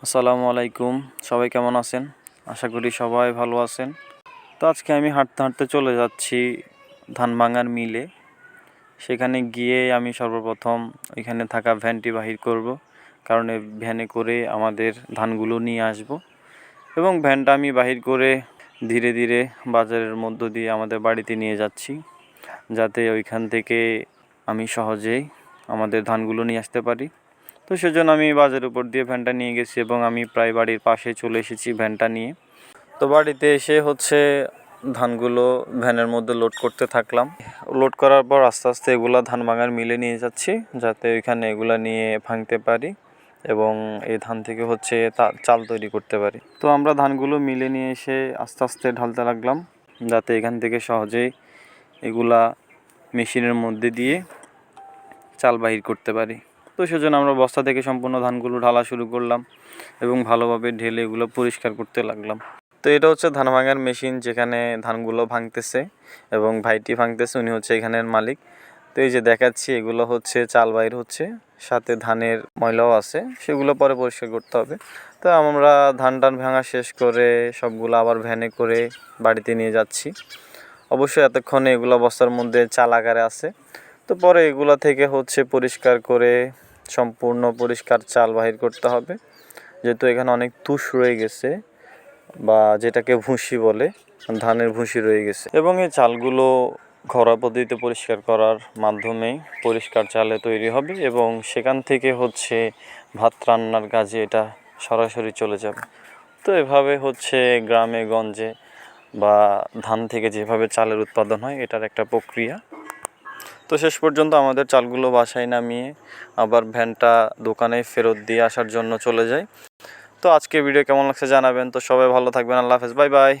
আসসালামু আলাইকুম। সবাই কেমন আছেন? আশা করি সবাই ভালো আছেন। তো আজকে আমি হাঁটতে হাঁটতে চলে যাচ্ছি ধান ভাঙার মিলে। সেখানে গিয়ে আমি সর্বপ্রথম এখানে থাকা ভ্যানটি বাহির করব, কারণ এই ভ্যানে করে আমাদের ধানগুলো নিয়ে আসব। এবং ভ্যানটা আমি বাহির করে ধীরে ধীরে বাজারের মধ্য দিয়ে আমাদের বাড়িতে নিয়ে যাচ্ছি, যাতে ওইখান থেকে আমি সহজেই আমাদের ধানগুলো নিয়ে আসতে পারি। তো সেজন্য আমি বাজারের উপর দিয়ে ভ্যানটা নিয়ে গেছি এবং আমি প্রায় বাড়ির পাশে চলে এসেছি ভ্যানটা নিয়ে। তো বাড়িতে এসে ধানগুলো ভ্যানের মধ্যে লোড করতে থাকলাম। লোড করার পর আস্তে আস্তে এগুলা ধান ভাঙার মিলে নিয়ে যাচ্ছি, যাতে ওইখানে এগুলা নিয়ে ভাঙতে পারি এবং এই ধান থেকে চাল তৈরি করতে পারি। তো আমরা ধানগুলো মিলে নিয়ে এসে আস্তে আস্তে ঢালতে লাগলাম, যাতে এখান থেকে সহজেই এগুলা মেশিনের মধ্যে দিয়ে চাল বাহির করতে পারি। তো সেজন্য আমরা বস্তা থেকে সম্পূর্ণ ধানগুলো ঢালা শুরু করলাম এবং ভালোভাবে ঢেলে এগুলো পরিষ্কার করতে লাগলাম। তো এটা হচ্ছে ধান ভাঙার মেশিন, যেখানে ধানগুলো ভাঙতেছে এবং ভাইটি ভাঙতেছে, উনি হচ্ছে এখানের মালিক। তো এই যে দেখাচ্ছি, এগুলো হচ্ছে চাল বাইর হচ্ছে, সাথে ধানের ময়লাও আছে, সেগুলো পরে পরিষ্কার করতে হবে। তো আমরা ধান ভাঙা শেষ করে সবগুলো আবার ভ্যানে করে বাড়িতে নিয়ে যাচ্ছি। অবশ্যই এতক্ষণে এগুলো বস্তার মধ্যে চাল আকারে আছে। তো পরে এগুলো থেকে পরিষ্কার করে সম্পূর্ণ পরিষ্কার চাল বাহির করতে হবে, যেহেতু এখানে অনেক তুষ রয়ে গেছে, বা যেটাকে ভুসি বলে, ধানের ভুসি রয়ে গেছে। এবং এই চালগুলো ঘরোয়া পদ্ধতিতে পরিষ্কার করার মাধ্যমে পরিষ্কার চালে তৈরি হবে এবং সেখান থেকে ভাত রান্নার কাজে এটা সরাসরি চলে যাবে। তো এভাবে গ্রামে গঞ্জে বা ধান থেকে যেভাবে চালের উৎপাদন হয়, এটার একটা প্রক্রিয়া। তো শেষ পর্যন্ত আমাদের চালগুলো বাসায় নামিয়ে আবার ভ্যানটা দোকানে ফেরত দিয়ে আসার জন্য চলে যায়। তো আজকে ভিডিও কেমন লাগছে জানাবেন। তো সবাই ভালো থাকবেন। আল্লাহ হাফেজ, বাই বাই।